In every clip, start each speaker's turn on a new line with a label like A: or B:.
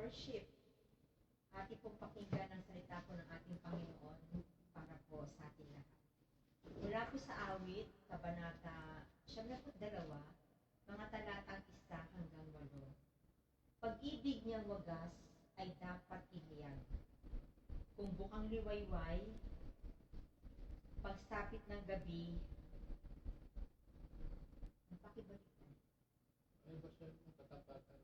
A: worship. Ating pong pakinggan ang salita po ng ating Panginoon para po sa ating lahat. Mula po sa awit, Kabanata 72, mga talatang 1 hanggang 8. Pag-ibig niyang wagas ay dapat ihayag. Kung bukang liwayway, pagsapit ng gabi, napakibalikan.
B: Ay ba siya ang katapatan?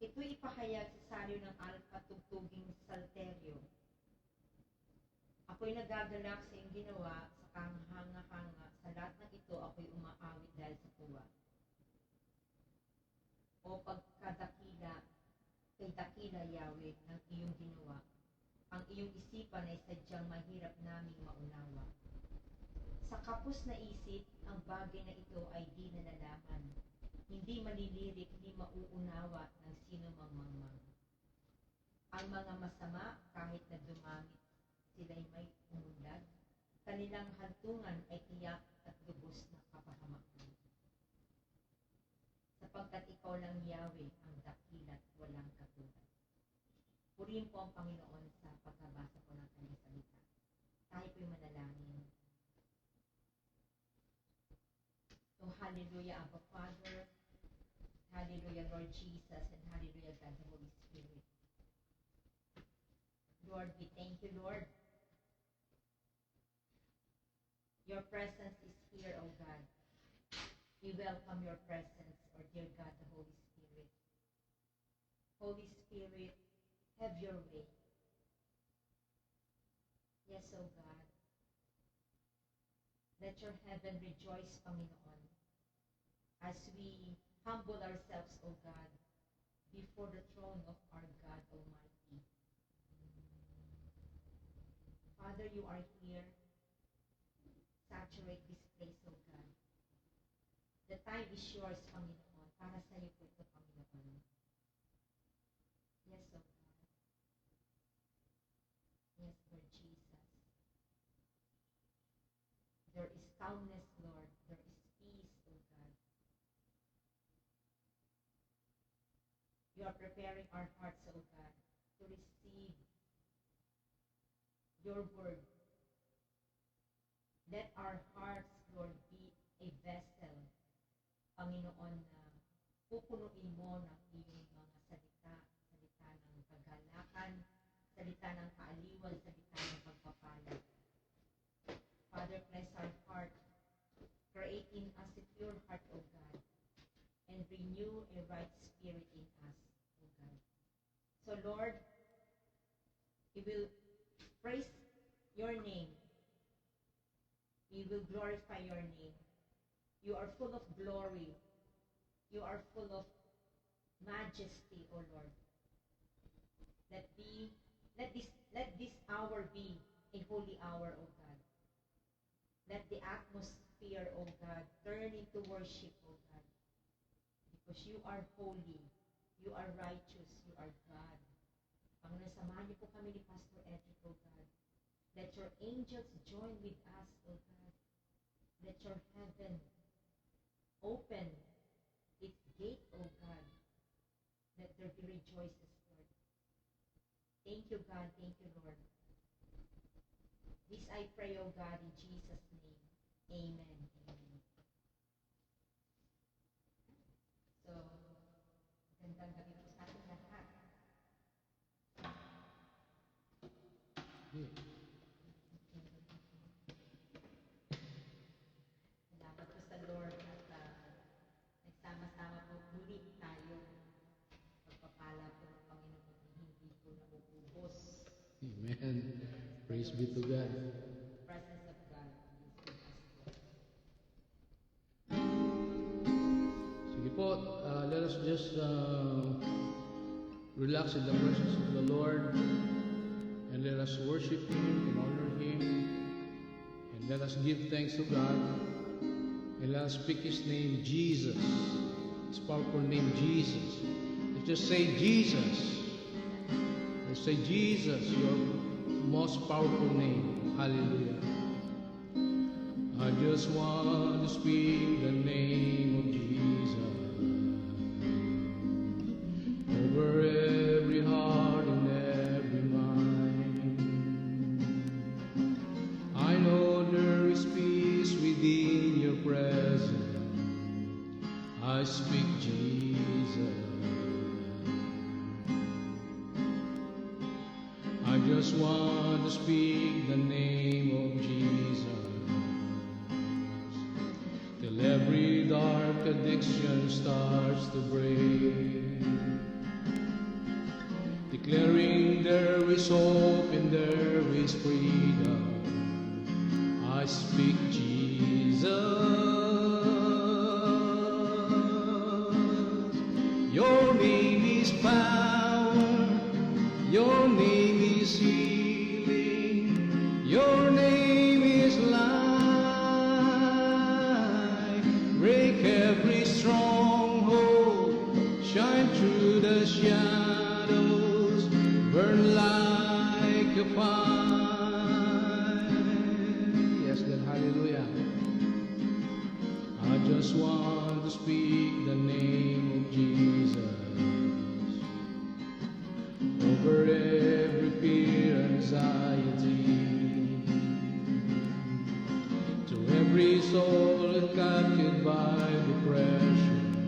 A: Ito'y ipahayag sa salyo ng alpa tugtuging salteryo. Ako'y nagagalak sa iyong ginawa, sa kahanga-hanga. Sa lahat ng ito, ako'y umaawit dahil sa tuwa. O pagkadakila, kay dakila Yahweh ng iyong ginawa. Ang iyong isipan ay sadyang mahirap naming maunawa. Sa kapos na isip, ang bagay na ito ay di nalalaman. Hindi malilirik, hindi mauunawa ng sino mang mangmang. Ang mga masama, kahit na dumamit, sila'y may umunlad. Kanilang hantungan ay tiyak at lubos na kapahamakan. Sapagkat ikaw lang Yahweh, ang dakila't walang katulad. Purihin po ang Panginoon sa pagkabasa po ng kanyang salita. Tayo po'y manalangin. So, hallelujah, Abba Father. Hallelujah, Lord Jesus, and hallelujah, God, the Holy Spirit. Lord, we thank you, Lord. Your presence is here, O God. We welcome your presence, or dear God, the Holy Spirit. Holy Spirit, have your way. Yes, O God. Let your heaven rejoice, Panginoon, as we humble ourselves, O God, before the throne of our God Almighty. Father, you are here. Saturate this place, O God. The time is yours, Panginoon. Para sa iyo po ito, Panginoon. Yes, O God. Yes, Lord Jesus. There is calmness, Lord. There is peace, O God. You are preparing our hearts, O God, to receive your word. Let our hearts, Lord, be a vessel, Panginoon, na pupunuin mo ng iyong mga salita, salita ng kagalakan, salita ng kaaliwan, salita ng pagpapala. Father, bless our heart, create in us a pure heart, O God, and renew a right spirit in us, O God. So, Lord, we will praise your name. We will glorify your name. You are full of glory. You are full of majesty, O Lord. Let this hour be a holy hour, O God. Let the atmosphere, O God, turn into worship, O God. Because you are holy, you are righteous, you are God. Panginoon, samahan niyo po kami ni Pastor Edric, O God. Let your angels join with us, O God. Let your heaven open its gate, O God. Let there be rejoices, Lord. Thank you, God. Thank you, Lord. This I pray, O God, in Jesus' name. Amen. Amen. So, gandang gabi po sa ating lahat. Salamat po sa Lord at nagsama-sama po muli tayo. Pagpapala po ng Panginoon hindi po nauubos.
B: Amen. Praise be to God.
A: Presence of God is with us, Lord.
B: Sige po, let us just relax in the presence of the Lord and let us worship Him and honor Him and let us give thanks to God and let us speak His name, Jesus, His powerful name, Jesus. Let's just say Jesus. Let's say Jesus, your most powerful name. Hallelujah. I just want to speak the name of Jesus over just want to speak the name of Jesus till every dark addiction starts to break, declaring there is hope and there is freedom. I speak Jesus. Your name is power, your name is healing, your name is life. Break every stronghold, shine through the shadows, burn like a fire. Yes, then hallelujah. I just want to speak the name of Jesus over every fear, anxiety, to every soul captured by depression.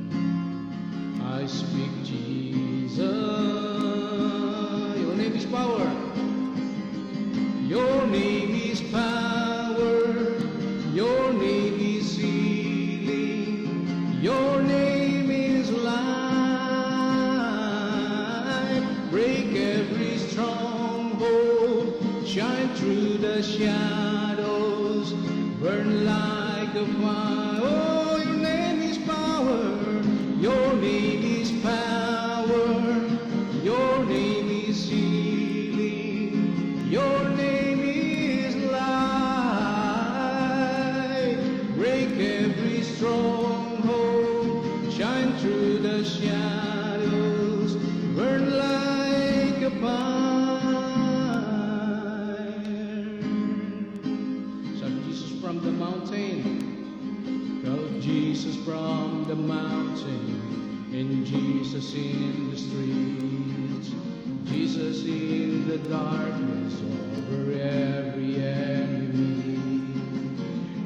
B: I speak Jesus. Your name is power. Your name is power. Your name is healing. Your name is life. Break every stronghold. Shine through the shadows. Burn like a fire. Oh, your name is power. Your name is power. Your name is healing. Your name is life. Break every stronghold. Shine through the shadows. Burn like a fire. Shout Jesus from the mountain. Shout Jesus from the mountain. And Jesus in the streets. Jesus in the darkness over every enemy.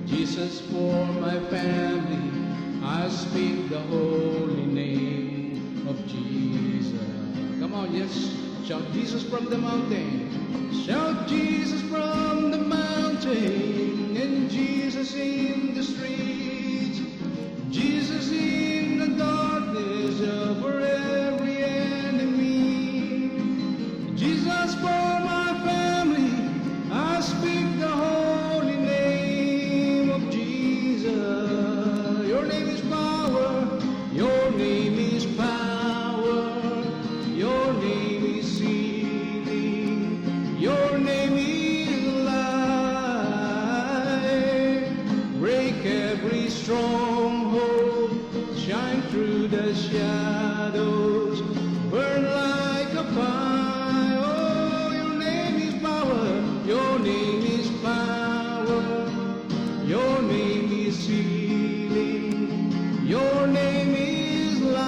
B: Jesus for my family. I speak the holy name of Jesus. Come on, yes. Shout Jesus from the mountain. Shout Jesus from the mountain. And Jesus in the streets. Jesus in the darkness over every enemy. Jesus for my family. I speak the holy name of Jesus. Your name is power. Your name is power. Your name is healing. Your name is life. Break every stronghold. Shine through the shadows. Burn like a fire. Oh, your name is power. Your name is power. Your name is healing. Your name is life.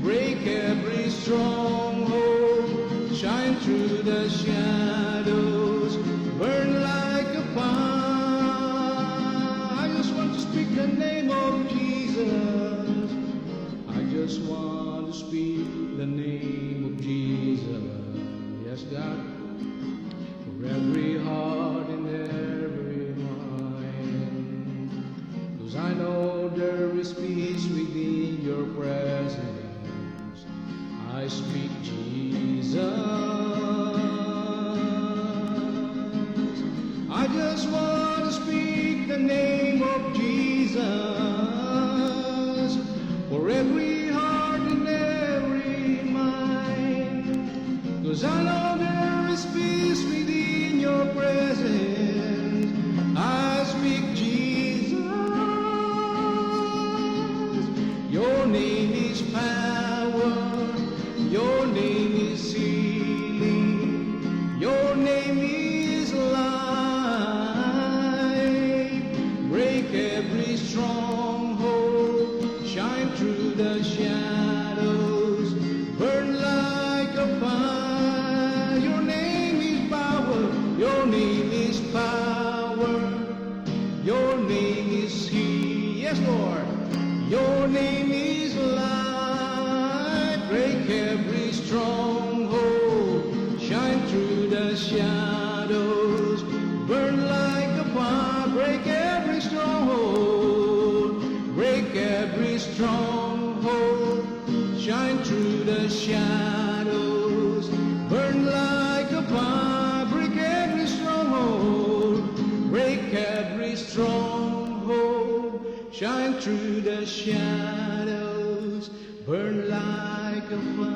B: Break every stronghold. Shine through the shadows. Burn like a fire. I just want to speak the name of Jesus. I just want to speak the name of Jesus. Yes, God. For every heart and every mind. 'Cause I know there is peace within your presence. I speak Jesus. I just want to speak the name of Jesus for every heart and every mind. 'Cause I know there is peace within your presence. I speak Jesus. Your name is power. Your name is healing. Your name is life. Break every stronghold. Shine through the shadows. Burn like a fire. Your name is power. Your name is power. Your name is healing. Yes, Lord. Your name is life. Break every stronghold. shadows, burn like a fire, break every stronghold, break every stronghold, shine through the shadows, burn like a fire.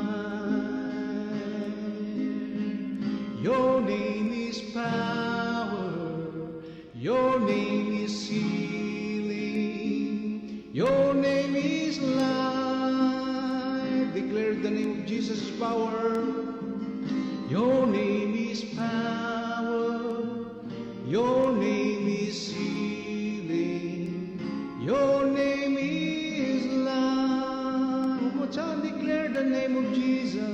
B: Your name is power, your name is healing, your name is life. Declare the name of Jesus is power. Your name is power, your name is healing, your name is life. One more time, declare the name of Jesus.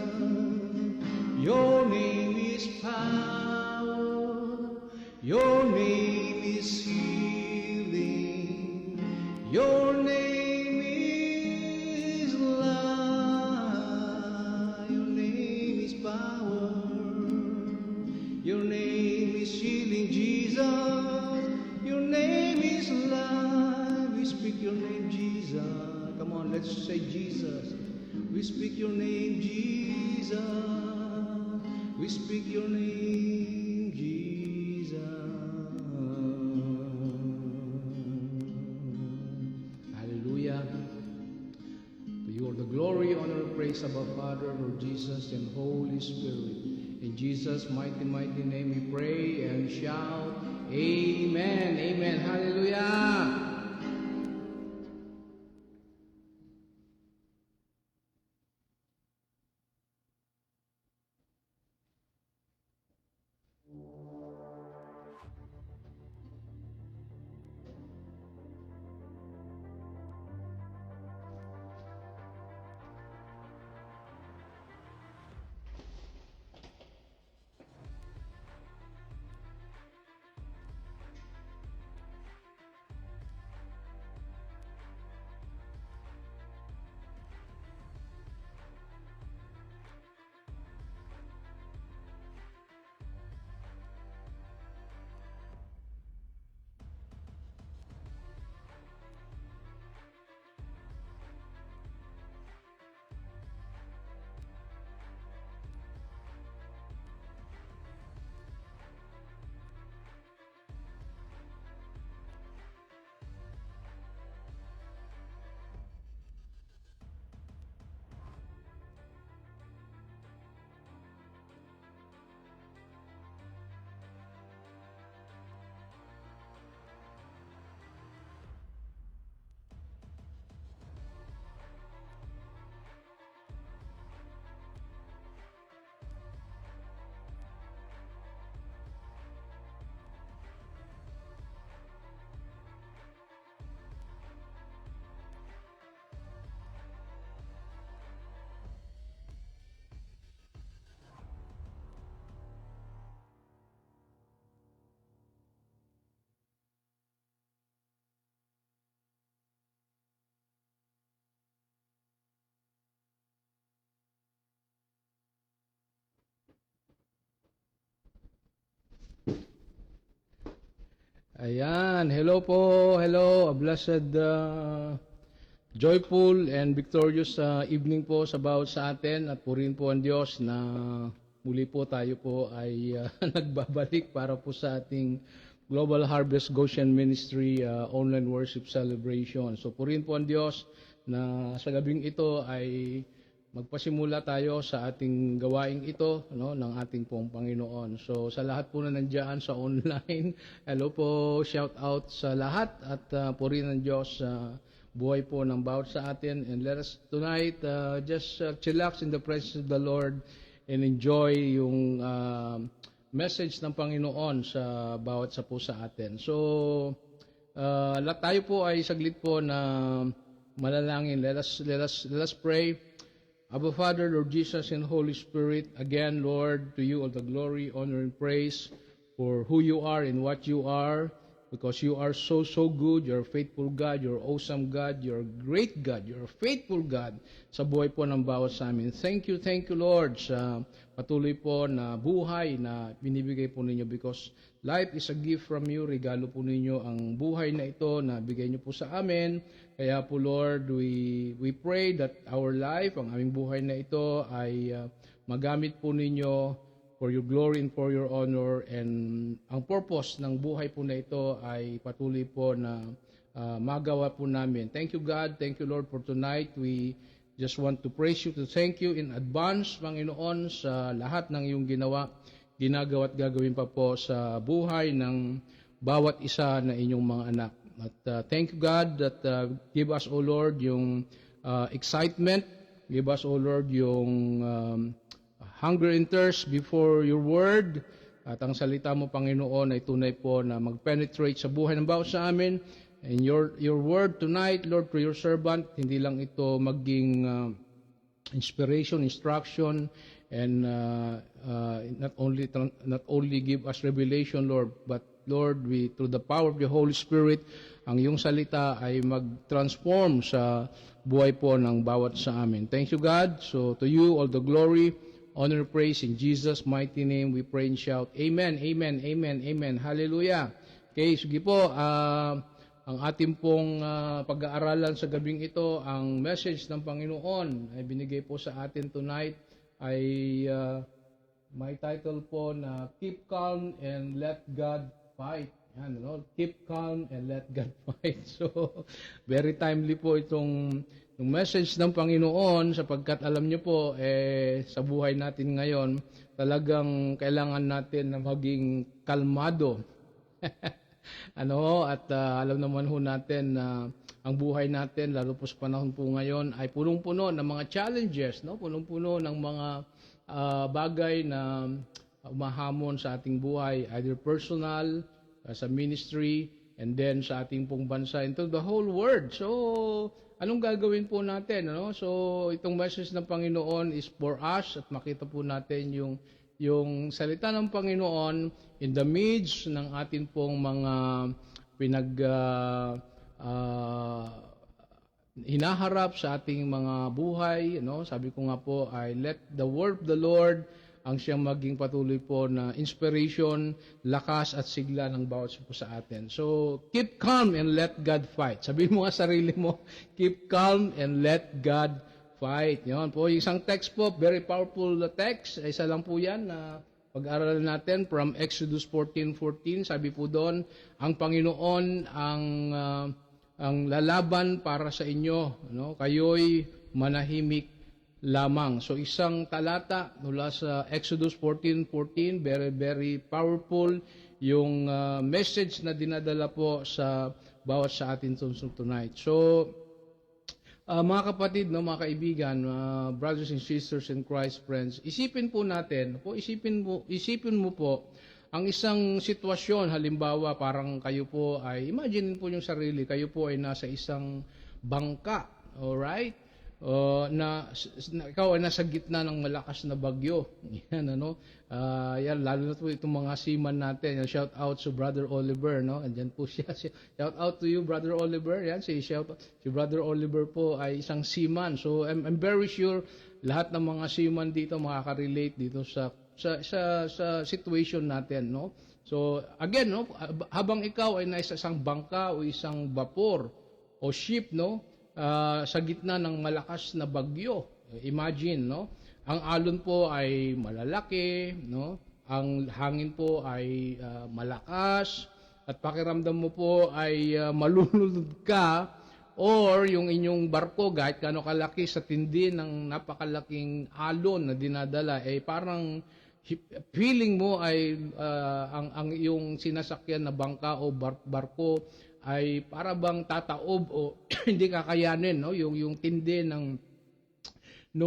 B: Your name is power, your name is healing, your name is life. Your name is power, your name is healing, Jesus. Your name is life. We speak your name, Jesus. Come on, let's say Jesus. We speak your name, Jesus. We speak your name, Jesus. Hallelujah. To you are the glory, honor, and praise of our Father, Lord Jesus, and Holy Spirit. In Jesus' mighty, mighty name we pray and shout, Amen. Amen. Hallelujah. Ayan, hello po, hello, a blessed, joyful and victorious evening po sa bawat sa atin at purihin po ang Diyos na muli po tayo po ay nagbabalik para po sa ating Global Harvest Goshen Ministry online worship celebration. So purihin po ang Diyos na sa gabing ito ay magpasimula tayo sa ating gawaing ito, no, ng ating pong Panginoon. So sa lahat po na nandiyan sa online, hello po, shout out sa lahat at purihin ng Diyos sa buhay po ng bawat sa atin. And let us tonight just chillax in the presence of the Lord and enjoy yung message ng Panginoon sa bawat sa po sa atin. So tayo po ay saglit po na manalangin. Let us pray. Abba Father, Lord Jesus, and Holy Spirit, again, Lord, to you all the glory, honor, and praise for who you are and what you are. because you are so, so good. You're a faithful God. You're awesome God. You're a great God. You're a faithful God sa buhay po ng bawat sa amin. Thank you, Lord, sa patuloy po na buhay na binibigay po ninyo, because life is a gift from you. Regalo po ninyo ang buhay na ito na bigay niyo po sa amin. Kaya po, Lord, we pray that our life, ang aming buhay na ito ay magamit po ninyo for your glory and for your honor, and ang purpose ng buhay po na ito ay patuloy po na magawa po namin. Thank you, God. Thank you, Lord, for tonight. We just want to praise you, to thank you in advance, Panginoon, sa lahat ng iyong ginagawa at gagawin pa po sa buhay ng bawat isa na inyong mga anak. At thank you, God, that give us, O Lord, yung excitement. Give us, O Lord, yung hunger and thirst before your word. At ang salita mo, Panginoon, ay tunay po na mag-penetrate sa buhay ng bawat sa amin. And your word tonight, Lord, through your servant, hindi lang ito maging inspiration, instruction, and not only give us revelation, Lord, but Lord, through the power of the Holy Spirit, ang iyong salita ay mag-transform sa buhay po ng bawat sa amin. Thank you, God. So to you all the glory, honor, praise, in Jesus' mighty name we pray and shout, Amen, Amen, Amen, Amen. Hallelujah. Okay, sige po, ang ating pong pag-aaralan sa gabing ito, ang message ng Panginoon ay binigay po sa atin tonight ay may title po na Keep Calm and Let God Fight. Yan, no? Keep calm and let God fight. So, very timely po itong message ng Panginoon, sapagkat alam niyo po, sa buhay natin ngayon, talagang kailangan natin na maging kalmado. Alam naman ho natin na ang buhay natin, lalo po sa panahon po ngayon, ay punong-puno ng mga challenges, no? Punong-puno ng mga bagay na umahamon sa ating buhay, either personal, sa ministry, and then sa ating pong bansa, into the whole world. So, anong gagawin po natin? Ano? So, itong message ng Panginoon is for us, at makita po natin yung salita ng Panginoon in the midst ng ating pong mga hinaharap sa ating mga buhay. Sabi ko nga po ay let the word of the Lord ang siyang maging patuloy po na inspiration, lakas at sigla ng bawat po sa atin. So, keep calm and let God fight. Sabihin mo nga sarili mo, keep calm and let God fight. Yan po, yung isang text po, very powerful text. Isa lang po yan na pag-aaralan natin from Exodus 14:14. Sabi po doon, ang Panginoon ang lalaban para sa inyo. Kayo'y manahimik lamang. So isang talata mula sa Exodus 14:14, very, very powerful yung message na dinadala po sa bawat sa atin tonight. So, mga kapatid, mga kaibigan, brothers and sisters in Christ, friends, isipin mo po, ang isang sitwasyon, halimbawa, parang kayo po ay, imagine po yung sarili, kayo po ay nasa isang bangka, alright? Ikaw ay nasa gitna ng malakas na bagyo. Yan, yan, lalo na po itong mga seaman natin. Shout out to Brother Oliver, Andyan po siya. Shout out to you, Brother Oliver. Yan, si Brother Oliver po ay isang seaman. So, I'm very sure lahat ng mga seaman dito makaka-relate dito sa situation natin, So, again, habang ikaw ay nasa isang bangka o isang vapor o ship, sa gitna ng malakas na bagyo. Imagine, ang alon po ay malalaki, ang hangin po ay malakas, at pakiramdam mo po ay malulunod ka, or yung inyong barko, kahit kano kalaki sa tindi ng napakalaking alon na dinadala, parang feeling mo ay ang yung sinasakyan na bangka o barko ay para bang tataob o hindi kakayanin, yung tindi ng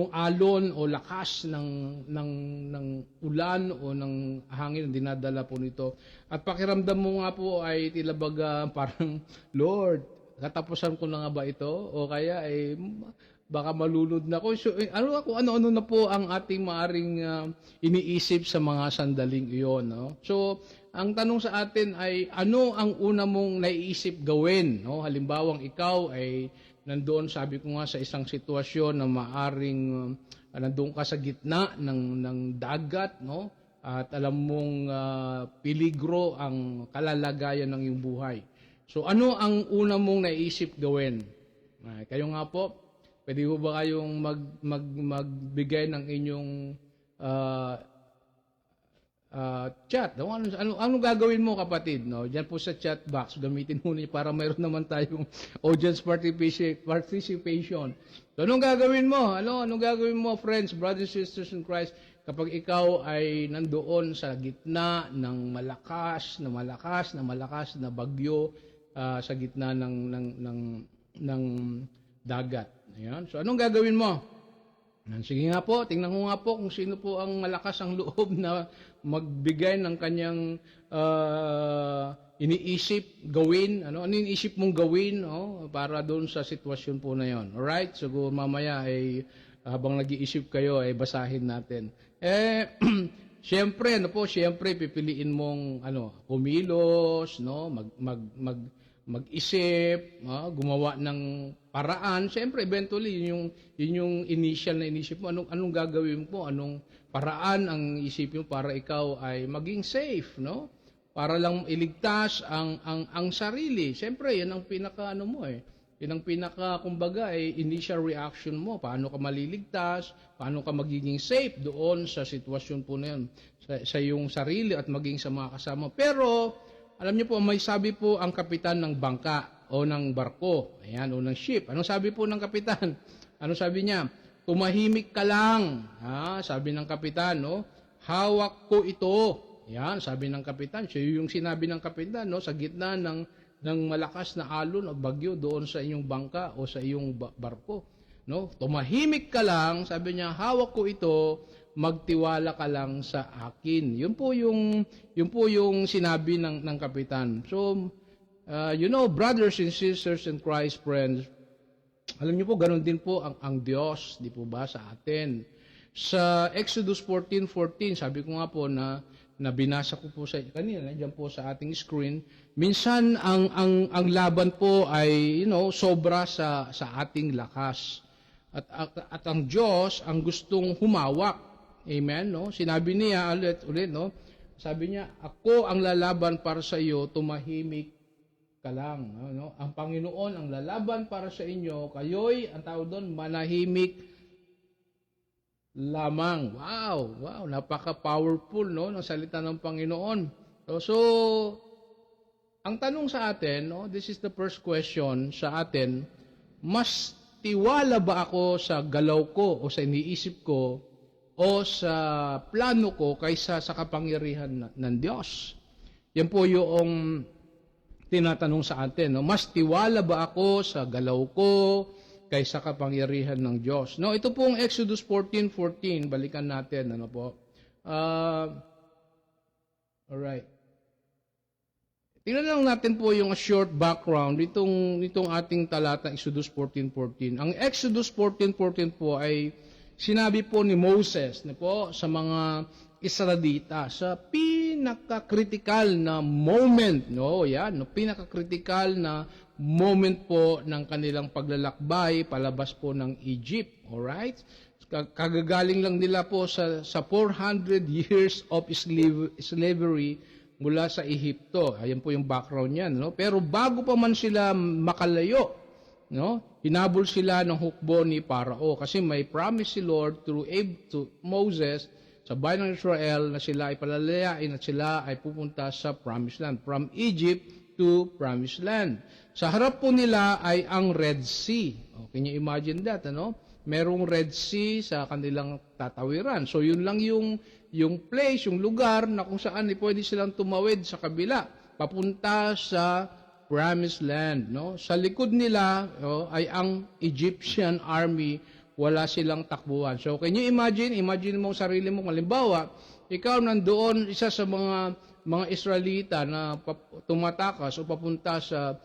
B: alon o lakas ng ulan o ng hangin na dinadala po nito. At pakiramdam mo nga po ay tila baga parang, Lord, katapusan ko na nga ba ito? O kaya ay baka malulod na ko. So, ano-ano na po ang ating maaring iniisip sa mga sandaling iyon. So, ang tanong sa atin ay ano ang una mong naiisip gawin, no? Halimbawang ikaw ay nandoon, sabi ko nga, sa isang sitwasyon na maaring nandoon ka sa gitna ng dagat, no? At alam mong peligro ang kalalagayan ng iyong buhay. So ano ang una mong naiisip gawin? Kayo nga po, pwede po ba kayong magbigay ng inyong chat? No? Ano gagawin mo, kapatid? No? Diyan po sa chat box, gamitin mo niyo para mayroon naman tayong audience participation. So anong gagawin mo? Anong gagawin mo, friends, brothers, sisters in Christ, kapag ikaw ay nandoon sa gitna ng malakas na bagyo, sa gitna ng dagat? Ayan. So anong gagawin mo? Sige nga po, tingnan ko nga po kung sino po ang malakas ang loob na magbigay ng kanyang iniisip gawin. Ano iniisip mong gawin, para doon sa sitwasyon po na yon. Alright? So mamaya ay habang nag-iisip kayo ay basahin natin. Siyempre, pipiliin mong kumilos, no, mag-isip, gumawa ng paraan. Siyempre, eventually, yun yung initial na inisip mo. Anong gagawin mo? Anong paraan ang isipin mo para ikaw ay maging safe, no? Para lang iligtas ang sarili. Siyempre, yan ang Yan ang kumbaga, initial reaction mo. Paano ka maliligtas? Paano ka magiging safe doon sa sitwasyon po na yun? Sa iyong sarili at maging sa mga kasama. Pero, alam niyo po, may sabi po ang kapitan ng bangka o ng barko, ayan, o ng ship. Anong sabi po ng kapitan? Ano sabi niya? Tumahimik ka lang. Sabi ng kapitan, no? Hawak ko ito. Ayan, sabi ng kapitan. So, yung sinabi ng kapitan, no? Sa gitna ng malakas na alon o bagyo doon sa inyong bangka o sa iyong barko. No? Tumahimik ka lang, sabi niya, hawak ko ito, magtiwala ka lang sa akin. Yun po yung sinabi ng kapitan. So, brothers and sisters in Christ, friends, alam niyo po, ganun din po ang Diyos, di po ba, sa atin. Sa Exodus 14:14, sabi ko nga po na binasa ko po sa kanina, nandiyan po sa ating screen. Minsan ang laban po ay sobra sa ating lakas. At ang Diyos ang gustong humawak. Amen, no? Sinabi niya ulit, no? Sabi niya, ako ang lalaban para sa iyo, tumahimik ka lang, no? Ang Panginoon ang lalaban para sa inyo, kayo'y ang tawag doon, manahimik lamang. Wow, napaka-powerful, no, ng salita ng Panginoon. So ang tanong sa atin, no, this is the first question sa atin, mas tiwala ba ako sa galaw ko o sa iniisip ko o sa plano ko kaysa sa kapangyarihan ng Diyos? Yan po yung tinatanong sa atin. No? Mas tiwala ba ako sa galaw ko kaysa kapangyarihan ng Diyos? No, ito pong Exodus 14:14. Balikan natin. Ano po? Alright. Tingnan lang natin po yung short background nitong ating talata, Exodus 14:14. Ang Exodus 14:14 po ay sinabi po ni Moses sa mga Israelita sa pinaka-critical na moment, pinaka-critical na moment po ng kanilang paglalakbay palabas po ng Egypt, alright? Kagagaling lang nila po sa 400 years of slavery mula sa Ehipto. Ayan po yung background niyan, no? Pero bago pa man sila makalayo, no? Hinabol sila ng hukbo ni Parao kasi may promise si Lord to Moses sa bayan ng Israel na sila ay palalayain at sila ay pupunta sa promised land, from Egypt to promised land. Sa harap po nila ay ang Red Sea. Can you imagine that, ano? Merong Red Sea sa kanilang tatawiran. So yun lang yung place, yung lugar na kung saan pwede silang tumawid sa kabila papunta sa promised land, no? Sa likod nila ay ang Egyptian army, wala silang takbuhan. So can you imagine mo sarili mo, halimbawa, ikaw nandoon isa sa mga Israelita na tumatakas o papunta sa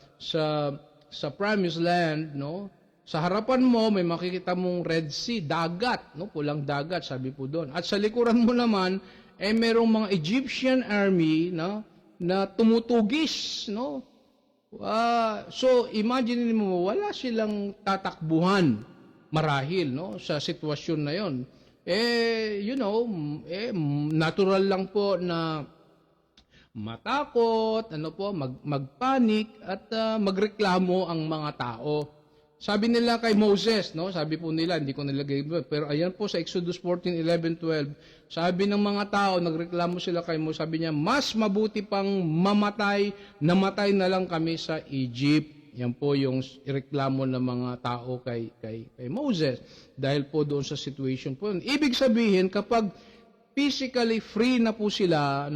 B: promised land, no? Sa harapan mo may makikita mong Red Sea, dagat, no? Pulang dagat, sabi po doon. At sa likuran mo naman merong mga Egyptian army, no? na tumutugis, no? So imagine mo, wala silang tatakbuhan marahil, no, sa sitwasyon na 'yon. Natural lang po na matakot, magpanik at magreklamo ang mga tao. Sabi nila kay Moses, no? Sabi po nila, hindi ko nilagay, pero ayan po sa Exodus 14:11-12, sabi ng mga tao, nagreklamo sila kay Moses, sabi niya, mas mabuti pang namatay na lang kami sa Egypt. Yan po yung reklamo ng mga tao kay Moses dahil po doon sa situation po. Ibig sabihin, kapag physically free na po sila,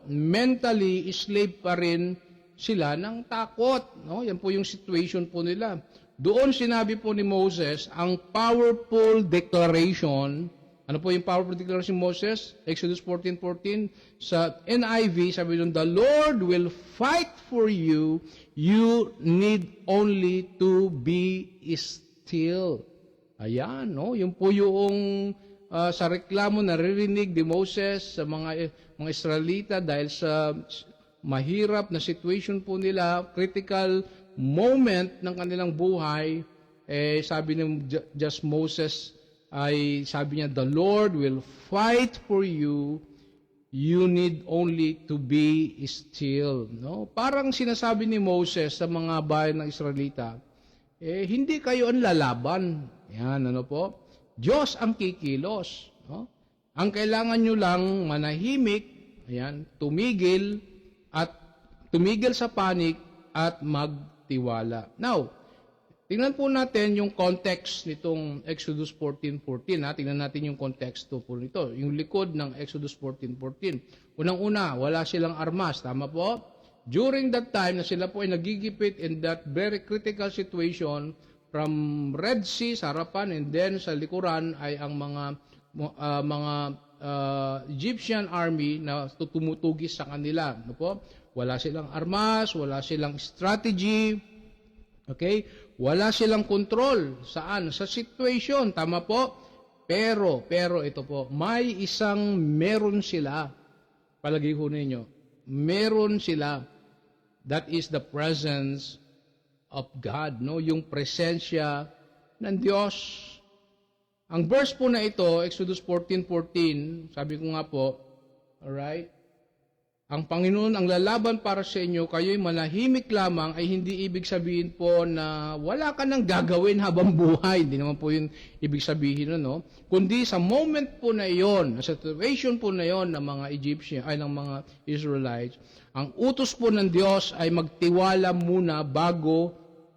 B: mentally slave pa rin sila ng takot, no? Yan po yung situation po nila. Doon sinabi po ni Moses ang powerful declaration. Ano po yung powerful declaration ni Moses? Exodus 14:14. Sa NIV, sabi doon, the Lord will fight for you. You need only to be still. Ayan, no? Yung po yung sa reklamo na naririnig ni Moses sa mga Israelita dahil sa mahirap na situation po nila, critical moment ng kanilang buhay, sabi ng just Moses, sabi niya, the Lord will fight for you, you need only to be still. No? Parang sinasabi ni Moses sa mga bayan ng Israelita, hindi kayo ang lalaban. Yan, Diyos ang kikilos. No? Ang kailangan nyo lang manahimik, tumigil sa panik at magtiwala. Now, tingnan po natin yung context nitong Exodus 14:14. Tingnan natin yung context po nito. Yung likod ng Exodus 14:14. Unang-una, wala silang armas. Tama po? During that time na sila po ay nagigipit in that very critical situation, from Red Sea sa harapan and then sa likuran ay ang mga Egyptian army na tumutugis sa kanila. Wala silang armas, wala silang strategy, okay? Wala silang control. Saan? Sa situation. Tama po? Pero ito po, meron sila. Palagi ho ninyo. Meron sila. That is the presence of God, no? Yung presensya ng Diyos. Ang verse po na ito, Exodus 14:14, sabi ko nga po, alright, ang Panginoon ang lalaban para sa inyo, kayo'y manahimik lamang, ay hindi ibig sabihin po na wala ka nang gagawin habang buhay. Hindi naman po yun ibig sabihin, no? Kundi sa moment po na iyon, sa situation po na iyon ng mga Egyptian, ng mga Israelites, ang utos po ng Diyos ay magtiwala muna bago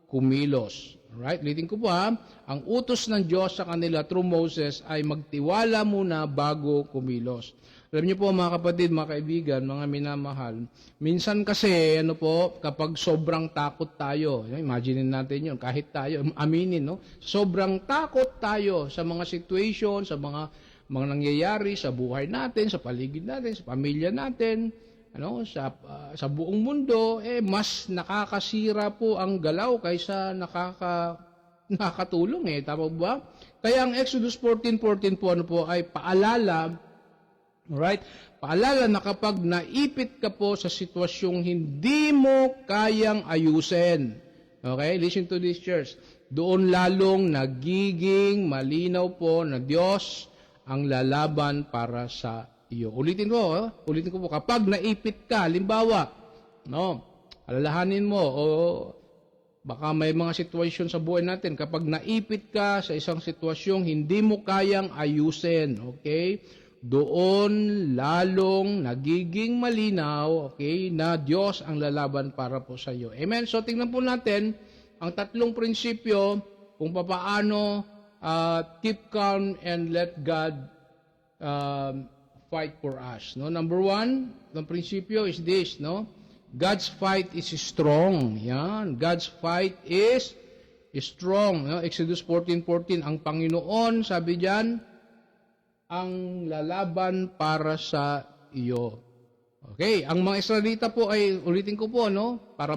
B: kumilos. Alright? Ulitin ko po ha. Ang utos ng Diyos sa kanila through Moses ay magtiwala muna bago kumilos. Alam niyo po mga kapatid, mga kaibigan, mga minamahal, minsan kasi, kapag sobrang takot tayo, imagine natin yun, kahit tayo, aminin, no? Sobrang takot tayo sa mga situation, sa mga nangyayari sa buhay natin, sa paligid natin, sa pamilya natin, sa buong mundo, mas nakakasira po ang galaw kaysa nakakatulong, tama ba? Kaya ang Exodus 14:14 po, ay paalala, right? Paalala na kapag naipit ka po sa sitwasyong hindi mo kayang ayusin. Okay? Listen to this, church. Doon lalong nagiging malinaw po na Diyos ang lalaban para sa iyo. Ulitin ko po, kapag naipit ka, halimbawa, alalahanin mo, baka may mga sitwasyon sa buhay natin, kapag naipit ka sa isang sitwasyong hindi mo kayang ayusin, okay? Doon lalong nagiging malinaw, okay, na Diyos ang lalaban para po sa iyo. Amen? So, tingnan po natin ang tatlong prinsipyo kung paano keep calm and let God fight for us. No? Number one, the prinsipyo is this, no? God's fight is strong. Yan. God's fight is strong. No? Exodus 14:14, ang Panginoon, sabi diyan, ang lalaban para sa iyo. Okay, ang mga Israelita po ay, ulitin ko po, para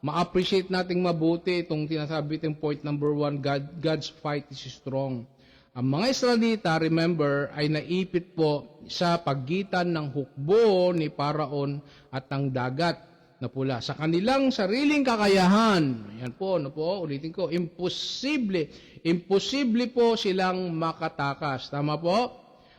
B: ma-appreciate nating mabuti itong tinasabi itong point number one, God's fight is strong. Ang mga Israelita, remember, ay naipit po sa pagitan ng hukbo ni Paraon at ng dagat na pula. Sa kanilang sariling kakayahan, yan po, ano po, ulitin ko, imposible po silang makatakas. Tama po?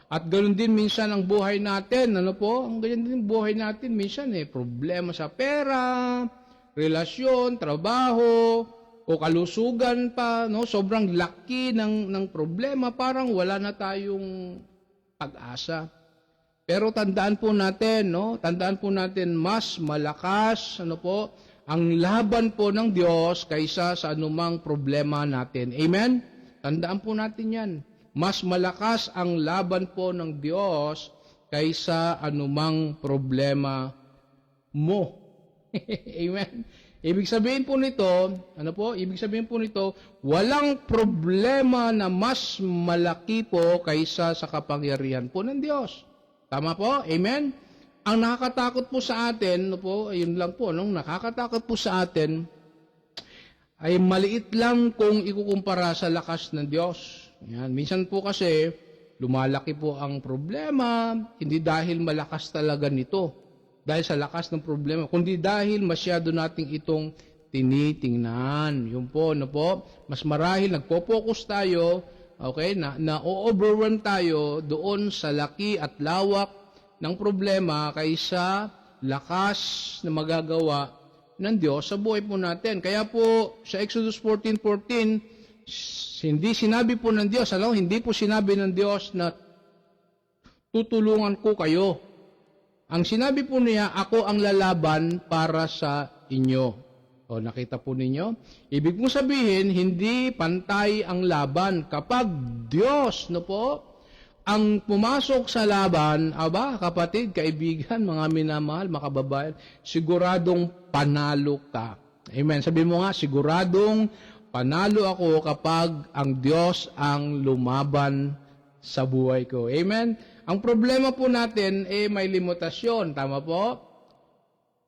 B: At ganoon din minsan ang buhay natin, ano po? Ang ganyan din buhay natin minsan problema sa pera, relasyon, trabaho, o kalusugan pa, no? Sobrang laki ng problema, parang wala na tayong pag-asa. Pero tandaan po natin, no? Tandaan po natin, mas malakas, ano po, ang laban po ng Diyos kaysa sa anumang problema natin. Amen? Tandaan po natin yan. Mas malakas ang laban po ng Diyos kaysa anumang problema mo. Amen? Ibig sabihin po nito, ano po? Ibig sabihin po nito, walang problema na mas malaki po kaysa sa kapangyarihan po ng Diyos. Tama po? Amen? Ang nakakatakot po sa atin, ano po, ayun lang po, nakakatakot po sa atin, ay maliit lang kung ikukumpara sa lakas ng Diyos. Yan. Minsan po kasi, lumalaki po ang problema, hindi dahil malakas talaga nito, dahil sa lakas ng problema, kundi dahil masyado nating itong tinitingnan. Yun po, no po, mas marahil nagpo-focus tayo, okay, na o-overwhelm tayo doon sa laki at lawak ng problema kaysa lakas na magagawa ng Diyos sa buhay po natin. Kaya po, sa Exodus 14:14, hindi sinabi po ng Diyos, hindi po sinabi ng Diyos na tutulungan ko kayo. Ang sinabi po niya, ako ang lalaban para sa inyo. O, nakita po ninyo? Ibig mo sabihin, hindi pantay ang laban. Kapag Diyos, no po, ang pumasok sa laban, kapatid, kaibigan, mga minamahal, mga kababayan, siguradong panalo ka. Amen. Sabi mo nga, siguradong panalo ako kapag ang Diyos ang lumaban sa buhay ko. Amen. Ang problema po natin may limitasyon. Tama po?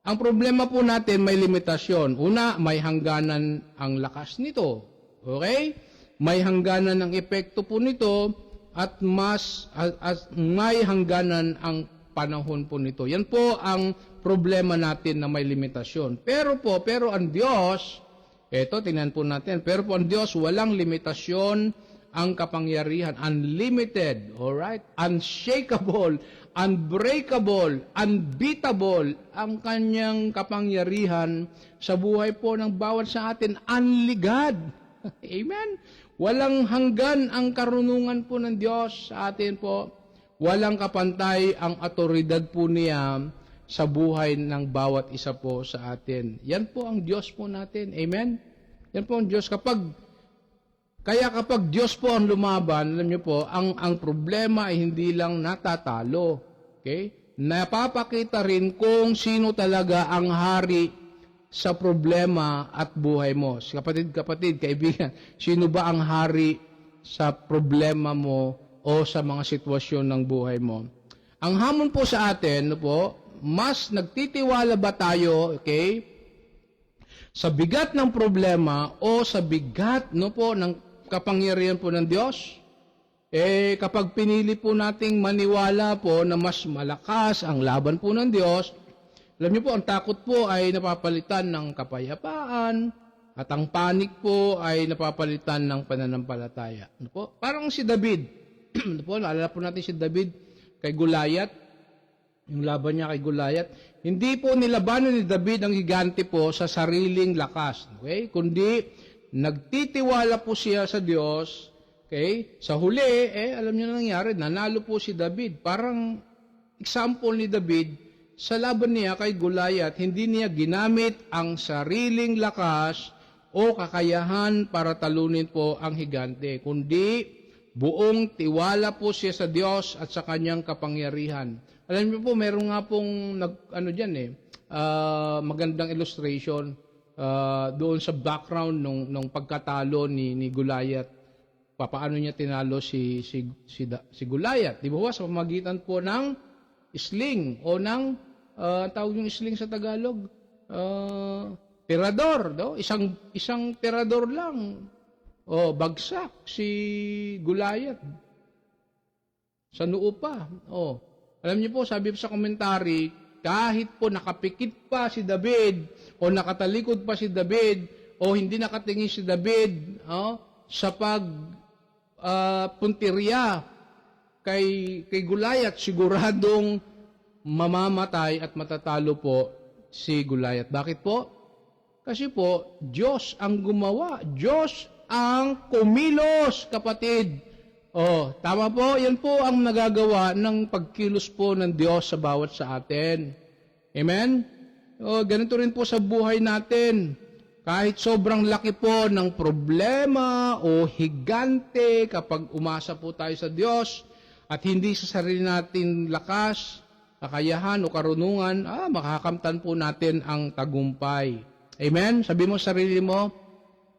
B: Ang problema po natin may limitasyon. Una, may hangganan ang lakas nito. Okay? May hangganan ang epekto po nito at may hangganan ang panahon po nito. Yan po ang problema natin na may limitasyon. Pero ang Diyos, tingnan po natin, pero po ang Diyos walang limitasyon. Ang kapangyarihan, unlimited, alright? Unshakable, unbreakable, unbeatable, ang kanyang kapangyarihan sa buhay po ng bawat sa atin, unligad. Amen? Walang hanggan ang karunungan po ng Diyos sa atin po. Walang kapantay ang autoridad po niya sa buhay ng bawat isa po sa atin. Yan po ang Diyos po natin. Amen? Yan po ang Diyos. Kaya kapag Diyos po ang lumaban, alam niyo po, ang problema ay hindi lang natatalo. Okay? Napapakita rin kung sino talaga ang hari sa problema at buhay mo. Kapatid, kaibigan, sino ba ang hari sa problema mo o sa mga sitwasyon ng buhay mo? Ang hamon po sa atin, mas nagtitiwala ba tayo, okay, sa bigat ng problema o sa bigat ng kapangyarihan po ng Diyos? Kapag pinili po nating maniwala po na mas malakas ang laban po ng Diyos, alam niyo po, ang takot po ay napapalitan ng kapayapaan at ang panik po ay napapalitan ng pananampalataya. Parang si David. Naalala po natin si David kay Goliath, yung laban niya kay Goliath. Hindi po nilabanan ni David ang higante po sa sariling lakas, okay? Kundi nagtitiwala po siya sa Diyos, okay? Sa huli, alam niyo na nangyari, nanalo po si David. Parang example ni David, sa laban niya kay Goliath, hindi niya ginamit ang sariling lakas o kakayahan para talunin po ang higante, kundi buong tiwala po siya sa Diyos at sa kanyang kapangyarihan. Alam niyo po, meron nga pong magandang illustration doon sa background nung pagkatalo ni Goliath. Paano niya tinalo si Goliath? Di ba sa pamagitan po ng sling o ng tawag yung sling sa Tagalog? Tirador, no? Isang tirador lang. Oh, bagsak si Goliath. Sa noo pa. Oh. Alam niyo po, sabi po sa komentary, kahit po nakapikit pa si David, o nakatalikod pa si David, o hindi nakatingin si David, sa punteriya kay Goliath, siguradong mamamatay at matatalo po si Goliath. Bakit po? Kasi po, Diyos ang gumawa. Diyos ang kumilos, kapatid. Oh, tama po, yan po ang nagagawa ng pagkilos po ng Diyos sa bawat sa atin. Amen? Oh, ganito rin po sa buhay natin. Kahit sobrang laki po ng problema o higante, kapag umasa po tayo sa Diyos at hindi sa sarili natin lakas, kakayahan o karunungan, makakamtan po natin ang tagumpay. Amen? Sabi mo sa sarili mo,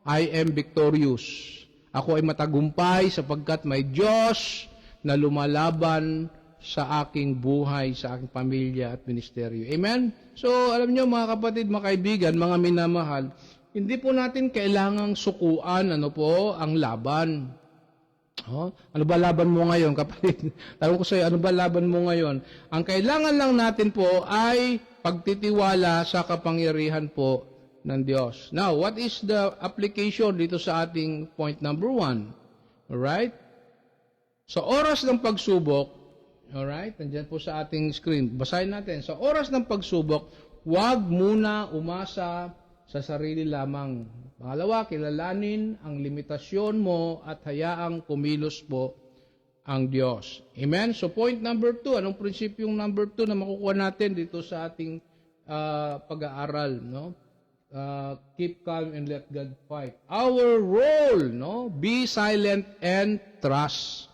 B: I am victorious. Ako ay matagumpay sapagkat may Diyos na lumalaban sa aking buhay, sa aking pamilya at ministeryo. Amen? So, alam nyo mga kapatid, mga kaibigan, mga minamahal, hindi po natin kailangang sukuan ang laban. Ano ba laban mo ngayon, kapatid? Tanong ko sa iyo, ano ba laban mo ngayon? Ang kailangan lang natin po ay pagtitiwala sa kapangyarihan po ng Diyos. Now, what is the application dito sa ating point number 1? Alright? Sa oras ng pagsubok, alright, nandiyan po sa ating screen, basahin natin. Sa oras ng pagsubok, huwag muna umasa sa sarili lamang. Pangalawa, kilalanin ang limitasyon mo at hayaang kumilos po ang Diyos. Amen? So point number 2, anong prinsipyong number 2 na makukuha natin dito sa ating pag-aaral, no? Keep calm and let God fight. Our role, no? Be silent and trust.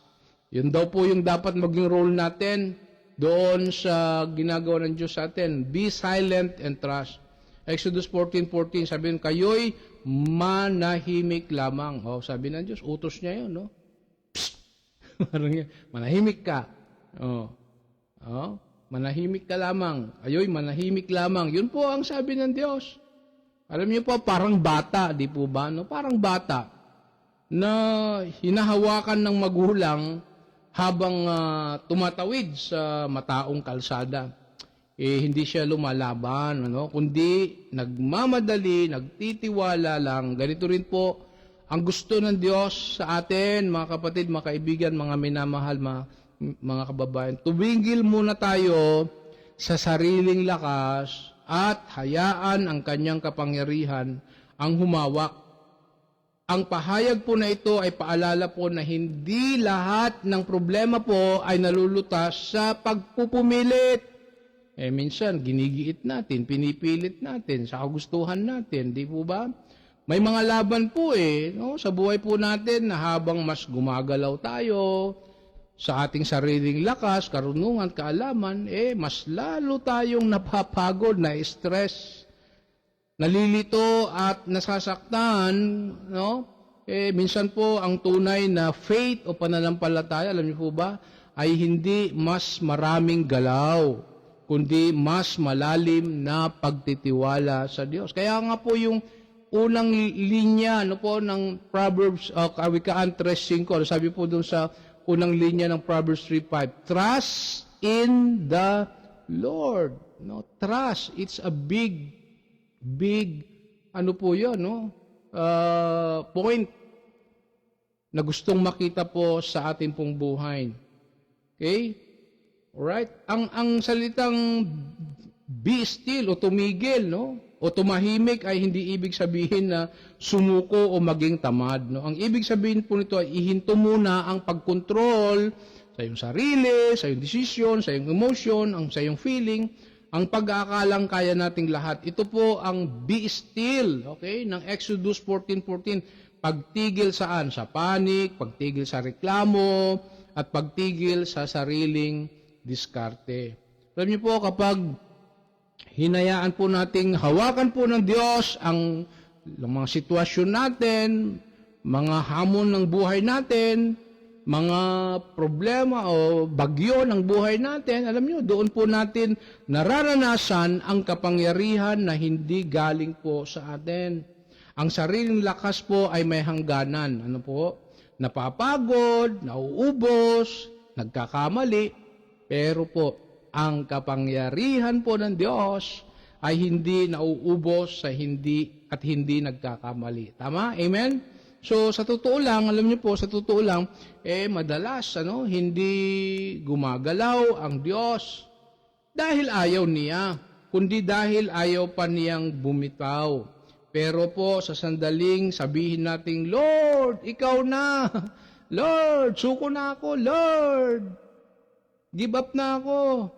B: Yun daw po yung dapat maging role natin doon sa ginagawa ng Diyos sa atin. Be silent and trust. Exodus 14:14, sabi nun, kayo'y manahimik lamang. Sabi ng Diyos, utos niya yun, no? Psst! Manahimik ka. Manahimik ka lamang. Kayo'y manahimik lamang. Yun po ang sabi ng Diyos. Alam niyo po, parang bata, di po ba? No? Parang bata na hinahawakan ng magulang habang tumatawid sa mataong kalsada. Hindi siya lumalaban, kundi nagmamadali, nagtitiwala lang. Ganito rin po ang gusto ng Diyos sa atin, mga kapatid, mga kaibigan, mga minamahal, mga kababayan. Tumigil muna tayo sa sariling lakas at hayaan ang kanyang kapangyarihan ang humawak. Ang pahayag po na ito ay paalala po na hindi lahat ng problema po ay nalulutas sa pagpupumilit. Minsan, ginigiit natin, pinipilit natin, sa kagustuhan natin, di po ba? May mga laban po sa buhay po natin na habang mas gumagalaw tayo sa ating sariling lakas, karunungan, kaalaman, mas lalo tayong napapagod, na stress, nalilito at nasasaktan, minsan po ang tunay na faith o pananampalataya, alam niyo po ba, ay hindi mas maraming galaw, kundi mas malalim na pagtitiwala sa Diyos. Kaya nga po yung unang linya ng Proverbs, Kawikaan 3:5, sabi po dun sa unang linya ng Proverbs 3:5, trust in the Lord. Trust, it's a big, point na gustong makita po sa ating pong buhay. Okay? Alright? Ang salitang be still o tumigil, o tumahimik ay hindi ibig sabihin na sumuko o maging tamad. Ang ibig sabihin po nito ay ihinto muna ang pagkontrol sa iyong sarili, sa iyong decision, sa iyong emotion, sa iyong feeling, ang pag-aakalang kaya nating lahat. Ito po ang be still, okay, ng Exodus 14:14. Pagtigil saan? Sa panic, pagtigil sa reklamo, at pagtigil sa sariling diskarte. Alam niyo po, kapag hinayaan po nating hawakan po ng Diyos ang mga sitwasyon natin, mga hamon ng buhay natin, mga problema o bagyo ng buhay natin, alam niyo, doon po natin nararanasan ang kapangyarihan na hindi galing po sa atin. Ang sariling lakas po ay may hangganan. Ano po? Napapagod, nauubos, nagkakamali. Pero po, ang kapangyarihan po ng Diyos ay hindi nauubos sa hindi at hindi nagkakamali. Tama? Amen? So, sa totoo lang, alam niyo po, sa totoo lang, madalas, hindi gumagalaw ang Diyos dahil ayaw niya, kundi dahil ayaw pa niyang bumitaw. Pero po, sa sandaling sabihin nating, Lord, ikaw na. Lord, suko na ako. Lord, give up na ako.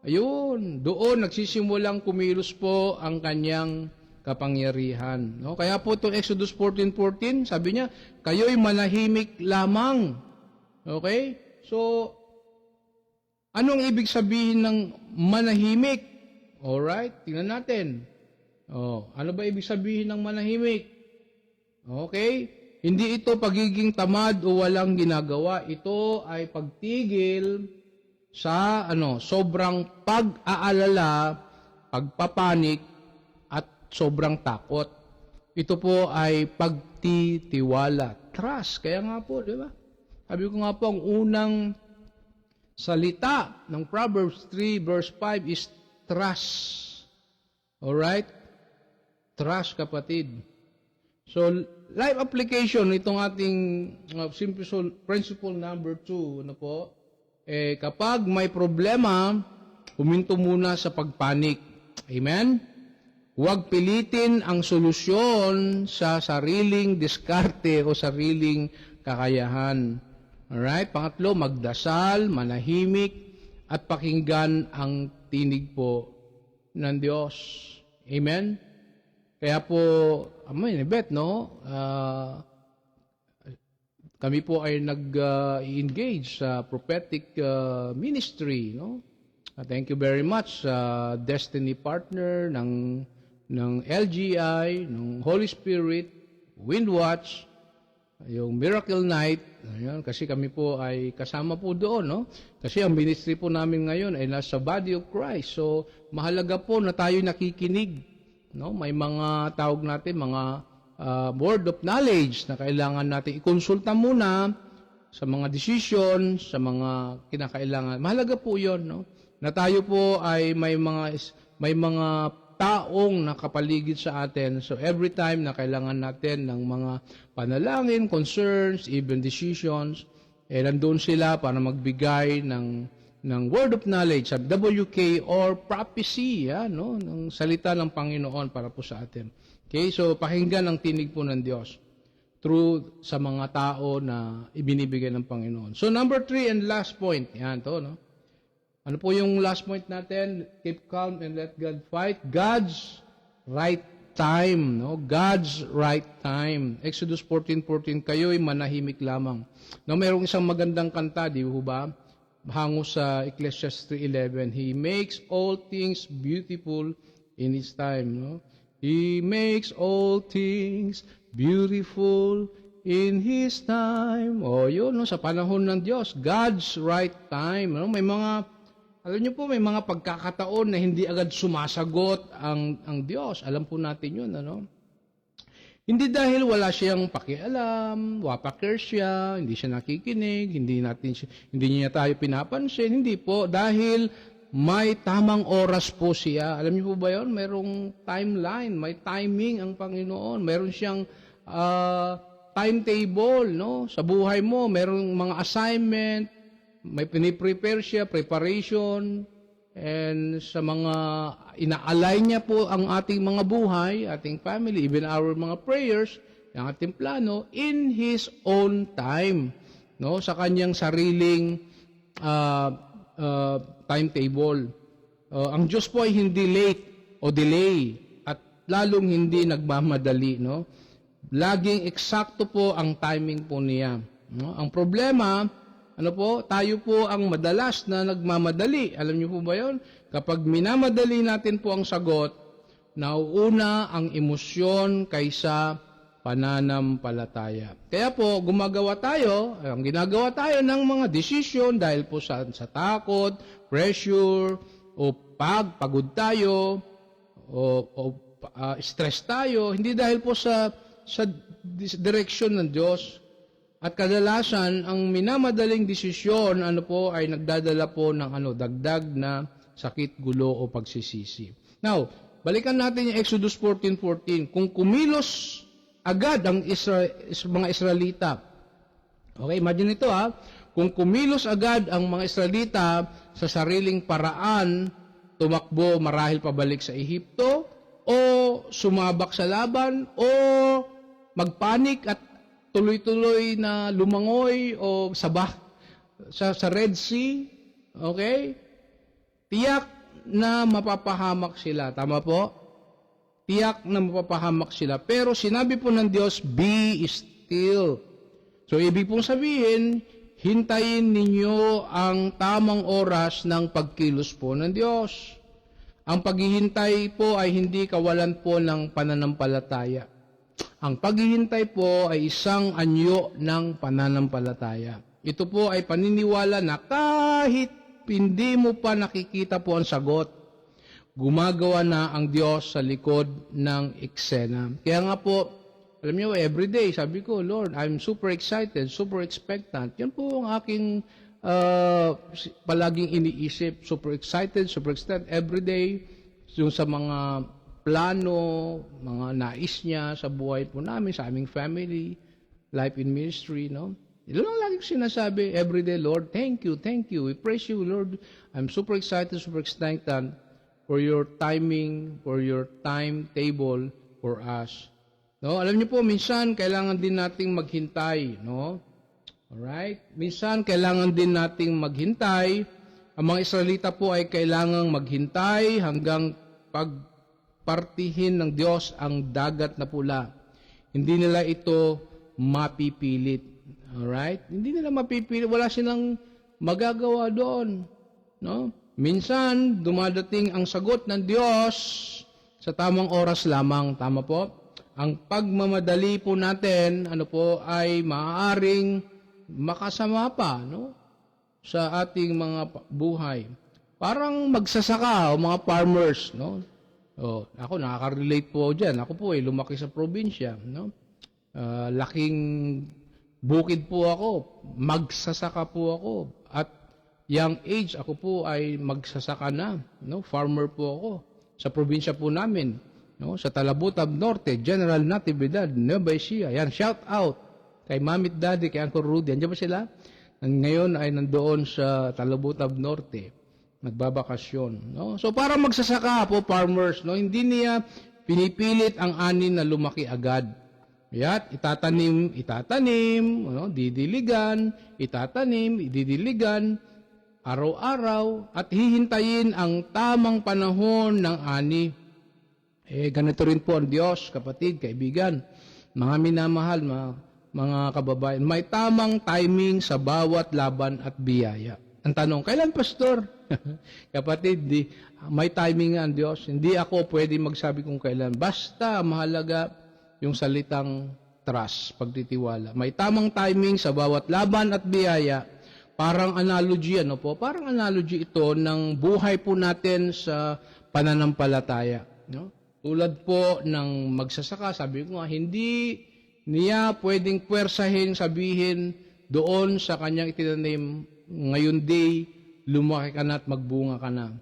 B: Ayun, doon nagsisimulang kumilos po ang kanyang kapangyarihan. No? Kaya po itong Exodus 14:14, sabi niya, kayo'y manahimik lamang. Okay? So, anong ibig sabihin ng manahimik? Alright, tingnan natin. Ano ba ibig sabihin ng manahimik? Okay? Hindi ito pagiging tamad o walang ginagawa. Ito ay pagtigil sa sobrang pag-aalala, pagpapanik, at sobrang takot. Ito po ay pagtitiwala. Trust. Kaya nga po, di ba? Sabi ko nga po, ang unang salita ng Proverbs 3 verse 5 is trust. Alright? Trust, kapatid. So, life application, itong ating simple principle number 2, kapag may problema, huminto muna sa pagpanik. Amen? Huwag pilitin ang solusyon sa sariling diskarte o sariling kakayahan. Alright? Pangatlo, magdasal, manahimik, at pakinggan ang tinig po ng Diyos. Amen? Kaya po, kami po ay nag-engage sa prophetic ministry, no? Thank you very much sa destiny partner ng LGI, ng Holy Spirit, Windwatch, yung Miracle Night. Ayun, kasi kami po ay kasama po doon, no? Kasi ang ministry po namin ngayon ay nasa body of Christ. So, mahalaga po na tayo nakikinig, no? May mga tawag natin, mga word of knowledge na kailangan natin ikonsulta muna sa mga decision, sa mga kinakailangan. Mahalaga po 'yon, no? Na tayo po ay may mga taong nakapaligid sa atin. So every time na kailangan natin ng mga panalangin, concerns, even decisions, nandoon sila para magbigay ng word of knowledge, WK or prophecy, no? Ng salita ng Panginoon para po sa atin. Okay, so pakinggan ang tinig po ng Diyos through sa mga tao na ibinibigay ng Panginoon. So number 3 and last point, yan to, no? Ano po yung last point natin? Keep calm and let God fight. God's right time, no? God's right time. Exodus 14:14, kayo'y manahimik lamang. No, mayroong isang magandang kanta, di ba? Hango sa Ecclesiastes 3:11, He makes all things beautiful in His time, no? He makes all things beautiful in His time. Yun, no? Sa panahon ng Diyos, God's right time. No? Alam niyo po, may mga pagkakataon na hindi agad sumasagot ang Diyos. Alam po natin yun, ano? Hindi dahil wala siyang pakialam, wapakir siya, hindi siya nakikinig, hindi niya tayo pinapansin. Hindi po, dahil may tamang oras po siya. Alam niyo po ba yun? Merong timeline, may timing ang Panginoon. Meron siyang timetable, no? Sa buhay mo, merong mga assignment, may piniprepare siya, preparation, and sa mga ina-align niya po ang ating mga buhay, ating family, even our mga prayers, ang ating plano, in His own time, no? Sa kanyang sariling timetable. Ang Diyos po ay hindi late o delay at lalong hindi nagmamadali, no? Laging eksakto po ang timing po niya, no? Ang problema, tayo po ang madalas na nagmamadali. Alam niyo po ba 'yon? Kapag minamadali natin po ang sagot, nauuna ang emosyon kaysa pananampalataya. Kaya po, ang ginagawa tayo ng mga desisyon dahil po sa takot, pressure, o pagod tayo, o stress tayo, hindi dahil po sa direksyon ng Diyos. At kadalasan, ang minamadaling desisyon, ay nagdadala po ng dagdag na sakit, gulo o pagsisisi. Now, balikan natin yung Exodus 14:14. Kung kumilos agad ang mga Israelita, okay, imagine ito kung kumilos agad ang mga Israelita sa sariling paraan, tumakbo marahil pabalik sa Ehipto, o sumabak sa laban, o magpanik at tuloy-tuloy na lumangoy o sa Red Sea, okay? Tiyak na mapapahamak sila. Tama po? Tiyak na mapapahamak sila. Pero sinabi po ng Diyos, be still. So, ibig pong sabihin, hintayin ninyo ang tamang oras ng pagkilos po ng Diyos. Ang paghihintay po ay hindi kawalan po ng pananampalataya. Ang paghihintay po ay isang anyo ng pananampalataya. Ito po ay paniniwala na kahit hindi mo pa nakikita po ang sagot, gumagawa na ang Diyos sa likod ng eksena. Kaya nga po, alam niyo, everyday, sabi ko, Lord, I'm super excited, super expectant. Yan po ang aking palaging iniisip. Super excited, everyday, yung sa mga plano, mga nais niya sa buhay po namin, sa aming family, life in ministry, no? Ito lang lagi ko sinasabi, everyday, Lord, thank you, we praise you, Lord. I'm super excited, super expectant for your timing, for your timetable for us. No, alam niyo po, minsan kailangan din nating maghintay, no? Alright? Minsan kailangan din nating maghintay. Ang mga Israelita po ay kailangang maghintay hanggang pagpartihin ng Diyos ang dagat na pula. Hindi nila ito mapipilit. Alright? Hindi nila mapipilit. Wala silang magagawa doon. No? Minsan, dumadating ang sagot ng Diyos sa tamang oras lamang. Tama po? Ang pagmamadali po natin, ay maaaring makasama pa, no? Sa ating mga buhay. Parang magsasaka o mga farmers, no? Ako, nakaka-relate po dyan. Ako po lumaki sa probinsya, no? Laking bukid po ako. Magsasaka po ako. At young age, ako po ay magsasaka na, no? Farmer po ako. Sa probinsya po namin, no? Sa Talabutab Norte, General Natividad, Nueva Ecija. Yan, shout out kay Mamit Daddy, kay Uncle Rudy. Andiyan ba sila? Ngayon ay nandoon sa Talabutab Norte. Nagbabakasyon. No? So, para magsasaka po, farmers, no? Hindi niya pinipilit ang ani na lumaki agad. Yat, itatanim, no? Didiligan, itatanim, ididiligan, araw-araw, at hihintayin ang tamang panahon ng ani. Ganito rin po ang Diyos, kapatid, kaibigan, mga minamahal, mga kababayan, may tamang timing sa bawat laban at biyaya. Ang tanong, kailan, Pastor? Kapatid, may timing ang Diyos. Hindi ako pwede magsabi kung kailan. Basta mahalaga yung salitang trust, pagtitiwala. May tamang timing sa bawat laban at biyaya. Parang analogy, Parang analogy ito ng buhay po natin sa pananampalataya. No? Tulad po ng magsasaka, sabi ko nga, hindi niya pwedeng puwersahin, sabihin doon sa kanyang itinanim, ngayon day, lumaki ka na at magbunga ka na.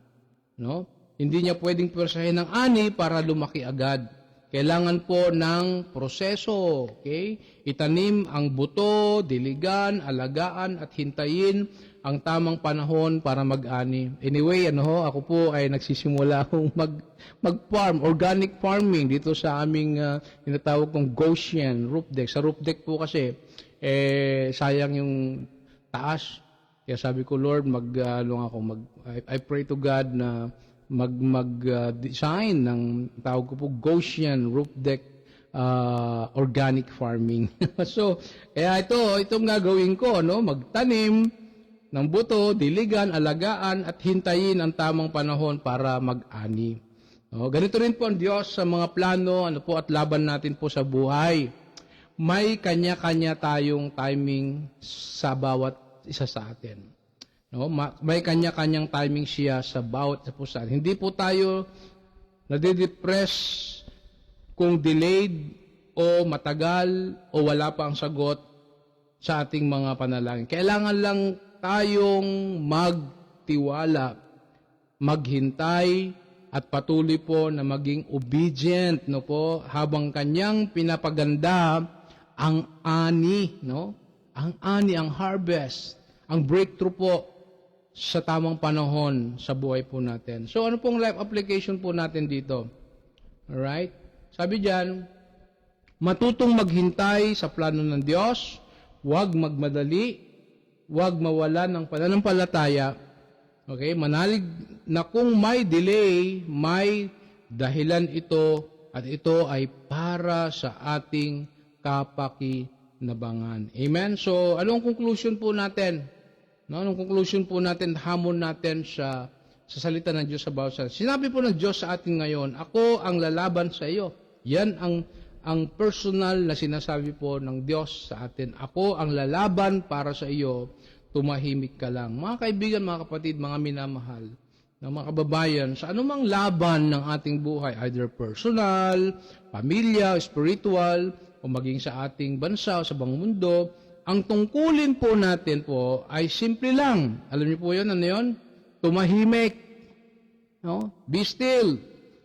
B: No? Hindi niya pwedeng puwersahin ng ani para lumaki agad. Kailangan po ng proseso. Okay? Itanim ang buto, diligan, alagaan, at hintayin ang tamang panahon para mag-ani. Anyway, ako po ay nagsisimula akong mag-farm, organic farming dito sa aming tinatawag kong Goshen roof deck. Sa roof deck po kasi, sayang yung taas. Kaya sabi ko, Lord, I pray to God na mag-design ng tawag ko po Goshen roof deck organic farming. So, kaya itong gagawin ko, magtanim ng buto, diligan, alagaan, at hintayin ang tamang panahon para mag-ani. Ganito rin po ang Diyos sa mga plano at laban natin po sa buhay. May kanya-kanya tayong timing sa bawat isa sa atin. May kanya-kanyang timing siya sa bawat isa po sa atin. Hindi po tayo nade-depress kung delayed o matagal o wala pa ang sagot sa ating mga panalangin. Kailangan lang tayong magtiwala, maghintay, at patuloy po na maging obedient, no po, habang kanyang pinapaganda ang ani, no? Ang ani, ang harvest, ang breakthrough po sa tamang panahon sa buhay po natin. So ano pong life application po natin dito? Alright? Sabi diyan, matutong maghintay sa plano ng Diyos, huwag magmadali, huwag mawala ng pananampalataya. Okay? Manalig na kung may delay, may dahilan ito at ito ay para sa ating kapakinabangan. Amen? So, anong conclusion po natin? No, anong conclusion po natin, hamon natin sa salita ng Diyos sa bawat salita? Sinabi po ng Diyos sa atin ngayon, ako ang lalaban sa iyo. Yan ang personal na sinasabi po ng Diyos sa atin. Ako ang lalaban para sa iyo, tumahimik ka lang. Mga kaibigan, mga kapatid, mga minamahal, na mga kababayan, sa anumang laban ng ating buhay, either personal, pamilya, spiritual, o maging sa ating bansa o sa buong mundo, ang tungkulin po natin po ay simple lang. Alam niyo po yun, ano yun? Tumahimik. No? Be still.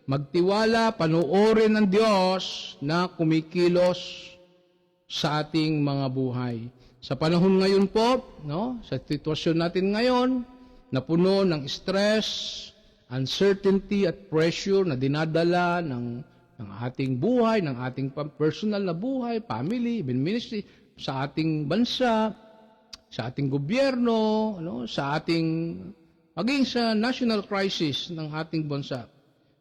B: Magtiwala, panoorin ng Diyos na kumikilos sa ating mga buhay. Sa panahon ngayon po, no, sa sitwasyon natin ngayon, na puno ng stress, uncertainty at pressure na dinadala ng ating buhay, ng ating personal na buhay, family, even ministry, sa ating bansa, sa ating gobyerno, no, sa ating, maging sa national crisis ng ating bansa.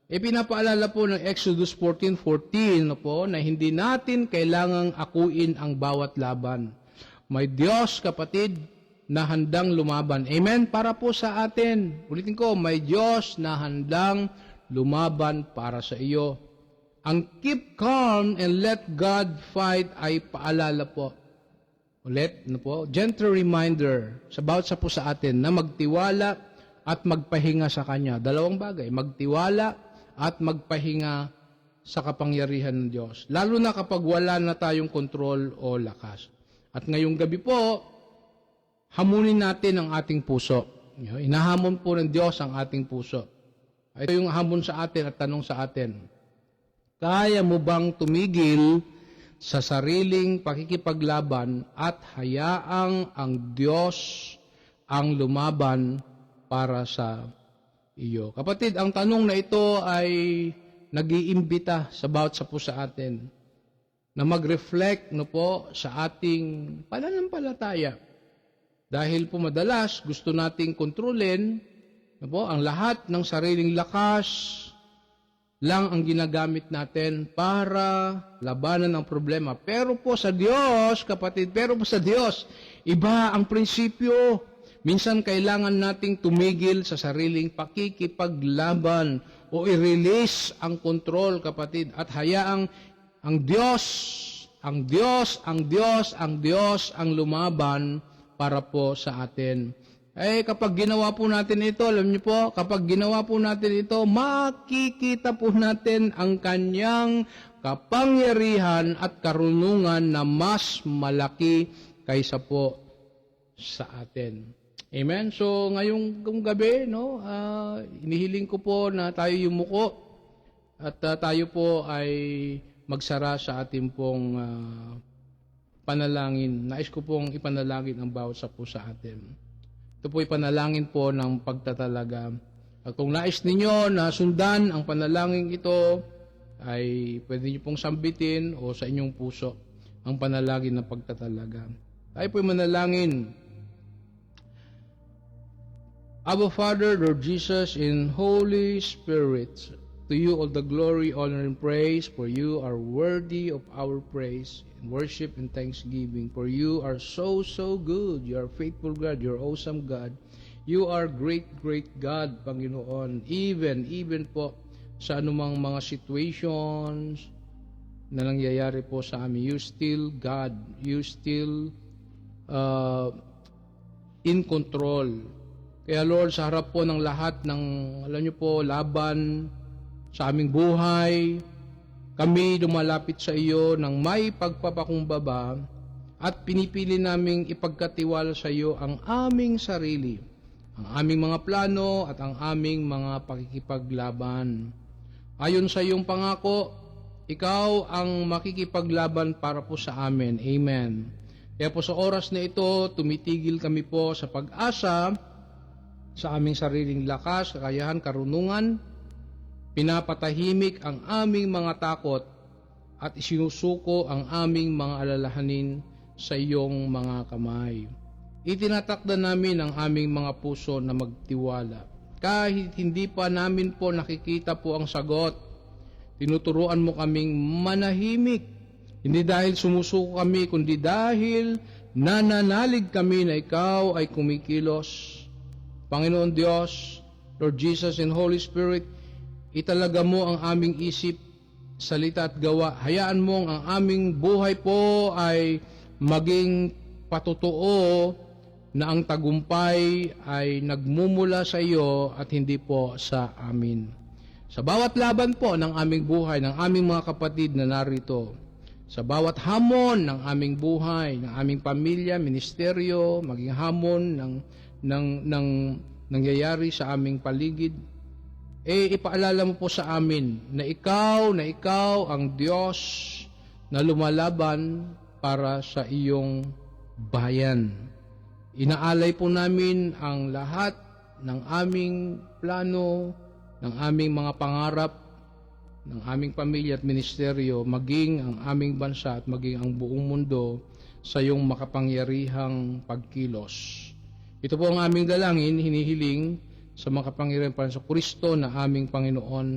B: Pinapaalala po ng Exodus 14:14 no po, na hindi natin kailangang akuin ang bawat laban. May Diyos, kapatid, na handang lumaban. Amen? Para po sa atin. Ulitin ko, may Diyos na handang lumaban para sa iyo. Ang keep calm and let God fight ay paalala po. Ulit, no po? Gentle reminder sa bawat sa po sa atin na magtiwala at magpahinga sa Kanya. Dalawang bagay, magtiwala at magpahinga sa kapangyarihan ng Diyos. Lalo na kapag wala na tayong kontrol o lakas. At ngayong gabi po, hamunin natin ang ating puso. Inahamon po ng Diyos ang ating puso. Ito yung hamon sa atin at tanong sa atin. Kaya mo bang tumigil sa sariling pakikipaglaban at hayaang ang Diyos ang lumaban para sa iyo? Kapatid, ang tanong na ito ay nag-iimbita sa bawat sa po sa atin na mag-reflect no po sa ating pananampalataya. Dahil po madalas gusto nating kontrolin no po, ang lahat ng sariling lakas lang ang ginagamit natin para labanan ang problema. Pero po sa Diyos, kapatid, iba ang prinsipyo. Minsan kailangan nating tumigil sa sariling pakikipaglaban o i-release ang kontrol, kapatid, at hayaang ang Diyos ang lumaban para po sa atin. Kapag ginawa po natin ito, alam niyo po, makikita po natin ang Kanyang kapangyarihan at karunungan na mas malaki kaysa po sa atin. Amen? So, ngayong gabi, no, inihiling ko po na tayo yumuko at tayo po ay magsara sa ating pong panalangin. Nais ko pong ipanalangin ang bawat sa po sa atin. Ito po ipanalangin po ng pagtatalaga. At kung nais ninyo na sundan ang panalangin ito, ay pwede niyo pong sambitin o sa inyong puso ang panalangin ng pagtatalaga. Tayo po manalangin. Abba Father, Lord Jesus, in Holy Spirit, to you all the glory, honor, and praise, for you are worthy of our praise, and worship, and thanksgiving. For you are so, so good. You are faithful God. You are awesome God. You are great, great God, Panginoon. Even po sa anumang mga situations na nangyayari po sa amin, you still God. You still in control. Kaya Lord, sa harap po ng lahat ng, alam niyo po, laban sa aming buhay, kami lumalapit sa iyo ng may pagpapakumbaba at pinipili naming ipagkatiwala sa iyo ang aming sarili, ang aming mga plano at ang aming mga pakikipaglaban. Ayon sa iyong pangako, ikaw ang makikipaglaban para po sa amin. Amen. Kaya po sa oras na ito, tumitigil kami po sa pag-asa sa aming sariling lakas, kakayahan, karunungan, pinapatahimik ang aming mga takot at isinusuko ang aming mga alalahanin sa iyong mga kamay. Itinatakda namin ang aming mga puso na magtiwala. Kahit hindi pa namin po nakikita po ang sagot, tinuturuan mo kaming manahimik. Hindi dahil sumusuko kami, kundi dahil nananalig kami na ikaw ay kumikilos. Panginoon Diyos, Lord Jesus and Holy Spirit, italaga mo ang aming isip, salita at gawa. Hayaan mong ang aming buhay po ay maging patotoo na ang tagumpay ay nagmumula sa iyo at hindi po sa amin. Sa bawat laban po ng aming buhay, ng aming mga kapatid na narito, sa bawat hamon ng aming buhay, ng aming pamilya, ministeryo, maging hamon ng nangyayari sa aming paligid, ipaalala mo po sa amin na ikaw ang Diyos na lumalaban para sa iyong bayan. Inaalay po namin ang lahat ng aming plano, ng aming mga pangarap, ng aming pamilya at ministeryo, maging ang aming bansa at maging ang buong mundo sa iyong makapangyarihang pagkilos. Ito po ang aming dalangin, hinihiling sa makapangyarihang Panginoon sa Kristo na aming Panginoon,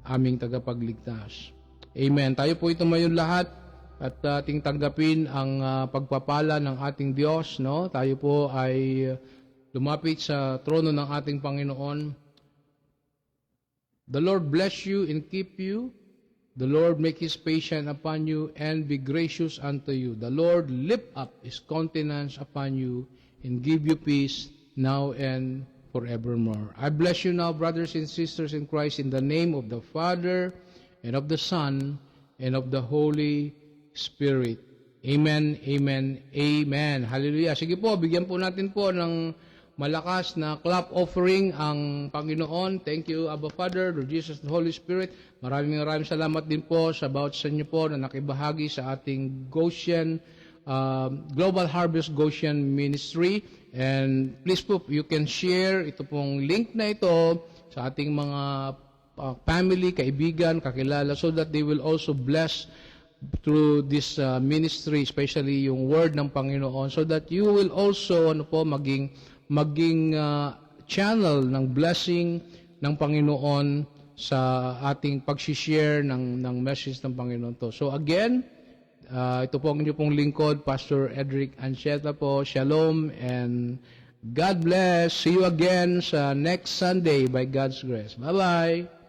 B: aming tagapagligtas. Amen. Tayo po ito mayon lahat at ating tanggapin ang pagpapala ng ating Diyos. No? Tayo po ay lumapit sa trono ng ating Panginoon. The Lord bless you and keep you. The Lord make His patience upon you and be gracious unto you. The Lord lift up His countenance upon you and give you peace now and forevermore. I bless you now, brothers and sisters in Christ, in the name of the Father, and of the Son, and of the Holy Spirit. Amen, amen, amen. Hallelujah. Sige po, bigyan po natin po ng malakas na clap offering ang Panginoon. Thank you, Abba Father, Lord Jesus, and Holy Spirit. Maraming salamat din po sa bawat sa inyo po na nakibahagi sa ating Goshen, Global Harvest Goshen Ministry. And please po, you can share ito pong link na ito sa ating mga family, kaibigan, kakilala, so that they will also bless through this ministry, especially yung word ng Panginoon, so that you will also maging channel ng blessing ng Panginoon sa ating pag-share ng message ng Panginoon to. So again, ito po ang inyo pong lingkod, Pastor Edric Ancheta po. Shalom and God bless. See you again sa next Sunday by God's grace. Bye-bye.